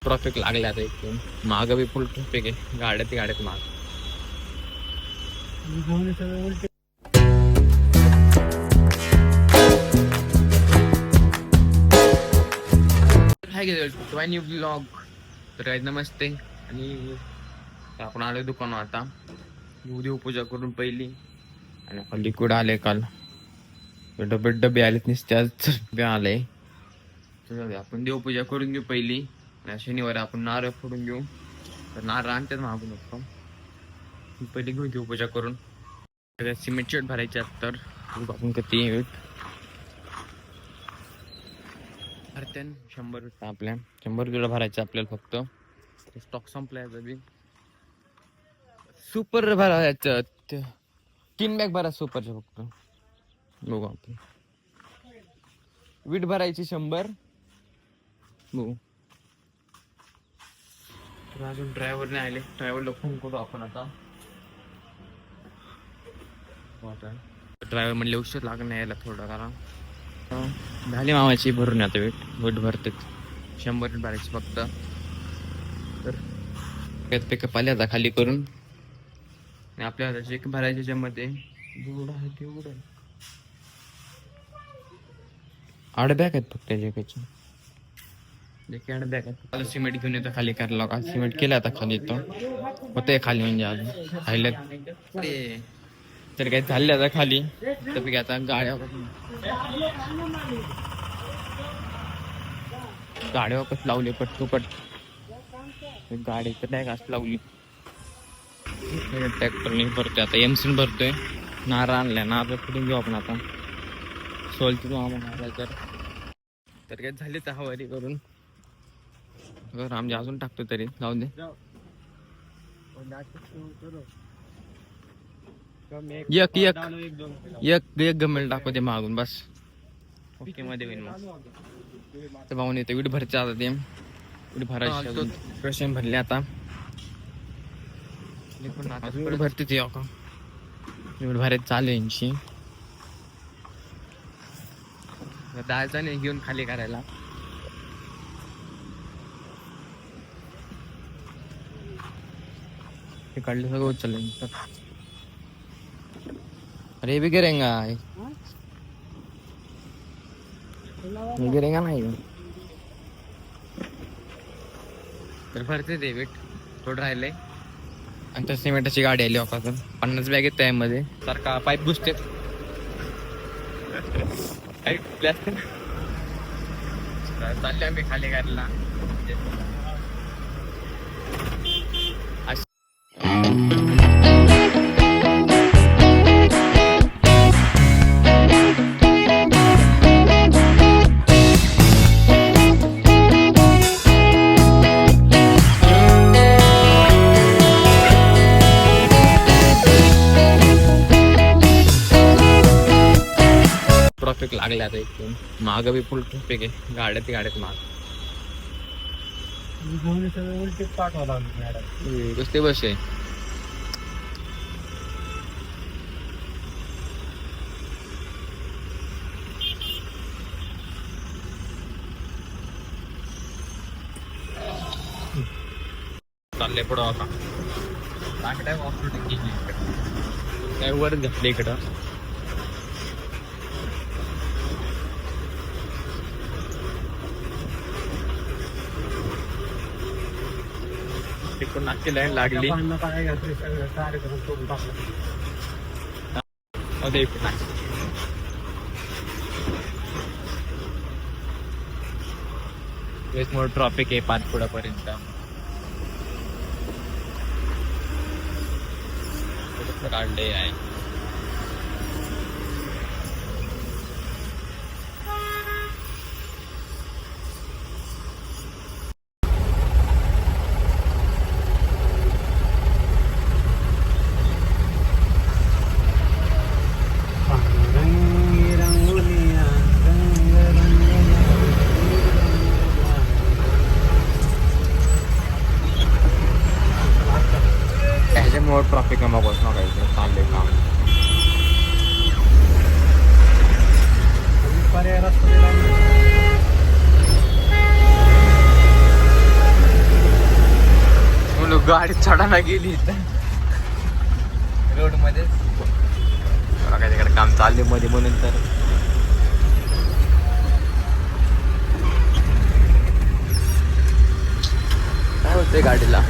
Traffic लागल्या आता एकदम माग बी फुल ट्रॉफिक आहे. गाड्यात माग न्यू ब्लॉग. तर काय नमस्ते. आणि आपण आलोय दुकानात आता. देवपूजा करून पहिली आणि लिक्विड आले काल डबे आलेत नुसते आले. आपण देवपूजा करून घेऊ पहिली. शनिवारी आपण नारळ फोडून घेऊ. तर नारळ आणतात मागून नको पहिली घेऊ देवपूजा करून. सिमेंट शेट भरायचे तर आपण किती भरते 100 आपल्या 100 किलो भरायचं आपल्याला. फक्त स्टॉक संपलाय बी सुपर भरायचं 3 बॅग भरा सुपरच्या फक्त. बघू आपण वीट भरायची 100. बघू अजून ड्रायव्हर नाही आले. ड्रायव्हरला फोन करू आपण आता. ड्रायव्हर म्हणले उशीर लागणार यायला थोडं कारण झाली मामाची भरून आता वेट भरते 100 भरायची फक्त. तर पिकअप आले आता खाली करून आणि आपल्याला जे भरायचे त्याच्यामध्ये जेवढं आहे तेवढं 8 बॅग आहेत फक्त त्याच्या. 8 बॅग आहेत. सिमेंट घेऊन येतो खाली करायला. का सिमेंट केलं आता खाली येतो होते खाली म्हणजे अजून राहिलं ते. तर काही झाले आता खाली तर आता गाड्या वापस लावली पट गाडी तर नाही घास लावली. ट्रॅक्टरने भरतोय आता. एमसीन भरतोय. नारळ आणलाय. नारळ फुटून घेऊ आपण आता. सोलची आला तर काय झाले तर हवारी करून आमचे अजून टाकतो तरी जाऊ दे. एक गमेल टाकू ते मागून बस. ओके मध्ये होईल मग. तर भाऊन येते वीट भरचे आता ते वीट भरायचे प्रश्न भरले आता. वीट भरते ते वीट भरायचं चालू यांची. जायचं नाही घेऊन खाली करायला. हे काढलं सगळं उचललं. अरे भी गिरेगा गिरेगा नाही तर भरते ते वेट थोडं राहिलंय. आणि त्या सिमेंटाची गाडी आली वापस 50 बॅग आहेत त्यामध्ये. सारखा पाईप घुसते चालले आम्ही खाली करायला. ट्रॉफिक लागले आता एकदम माग बी फुल ट्रॉफिक आहे. गाड्यात माग कसते बस आहे. चालले पुढं आता काय वर घातले इकडं. नाची लाईन लागली. मोठं ट्रॉफिक आहे 5 पुढापर्यंत. काढले आहे. मोठं ट्रॉफिक आहे मग चाललंय काम. पर्याय रस्ता गाडी चढायला गेली रोड मध्ये. काय तिकडे काम चालले मध्ये म्हणून तर काय होतंय गाडीला.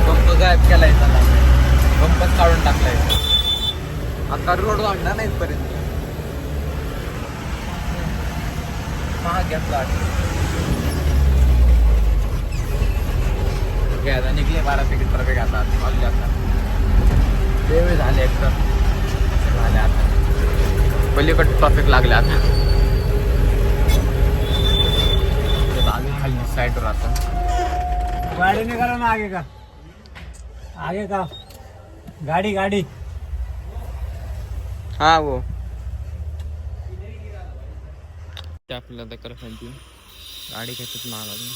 पंप गायब केलाय त्याला, पंपच काढून टाकलाय. आता रोड वाढणार नाही पर्यंत महाग घेतला. आता निघले 12 तिकीट रुपये घेतात. चालले आता वेळ झाले एकदम झाले. आता पलीकडे ट्रॉफिक लागले. आता खाली साईडवर आता गाड़ी निकालो ना आगे का, आगे का गाड़ी गाड़ी. हा वो आपल्याला दकर खाली गाडी घेतात महागाडी.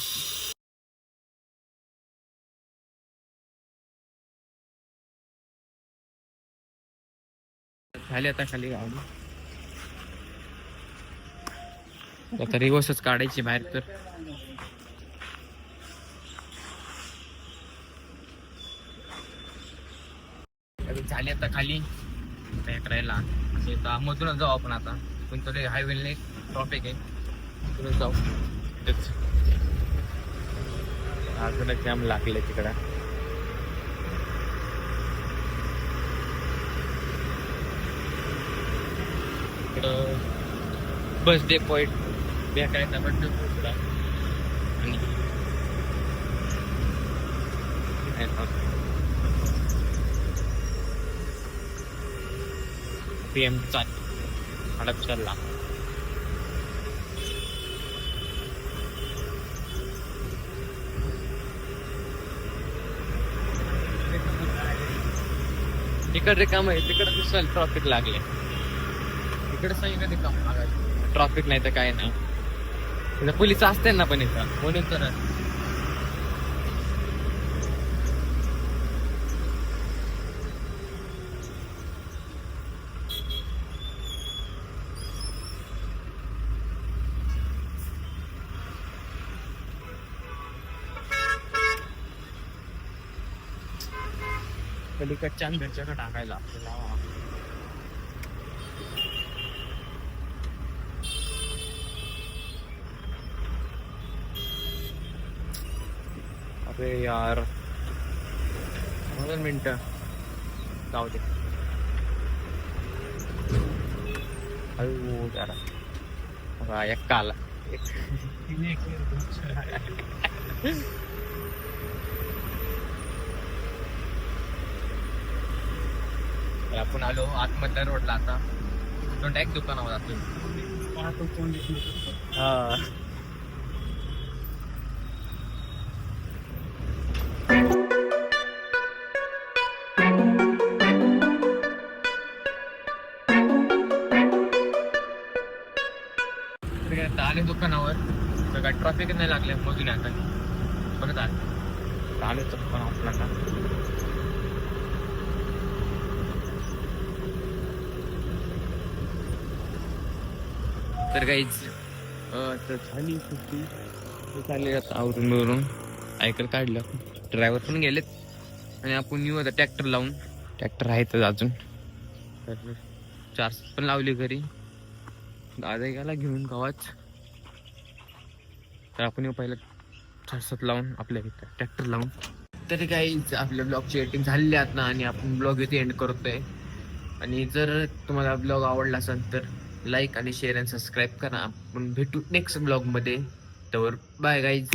खाली आता खाली गाडी आता रिवर्सच काढायची बाहेर. तर झाली आता खाली करायला मधूनच जाऊ आपण. आता पण तो हायवेने ट्रॉफिक आहे, तिथूनच जाऊ. अजून जाम लागले तिकडं. इकडं बस डेपो भेटायचा बस डेपो आणि PM हडपसरला. तिकडे काम आहे, तिकडे दिसेल ट्रॉफिक लागले. तिकडे सांगितलं ते काम ट्रॉफिक नाही तर काय नाही. पोलीस असते ना पण इथं म्हणून तर. पलीकडच्या घरच्या का टाकायला आपल्याला. अरे यार 2 मिनिटं जाऊ दे. अयो जरा एक काला आपण आलो आतमधल्या रोडला. आता दोन डायरेक्ट दुकानावर जातो. हा आले दुकानावर काय ट्रॉफिक नाही लागले मधून. आता बघत आले दुकानावर लागला. तर काहीच तर झाली सुट्टी चालली. आता आवरून मिळून सायकल काढलं, ड्रायव्हर पण गेलेत आणि आपण येऊ आता ट्रॅक्टर लावून. ट्रॅक्टर आहेतच अजून. तर 4 पण लावली घरी. दादा गेला घेऊन गावात. तर आपण येऊ पहिलं 4-7 लावून आपल्या इथं ट्रॅक्टर लावून. तर काहीच आपल्या ब्लॉगची एडिटिंग झालेली आहेत ना आणि आपण ब्लॉग इथे एंड करतोय. आणि जर तुम्हाला ब्लॉग आवडला असेल तर लाईक आणि शेअर आणि सबस्क्राईब करा. आपण भेटू नेक्स्ट ब्लॉगमध्ये. तर बाय गाईज.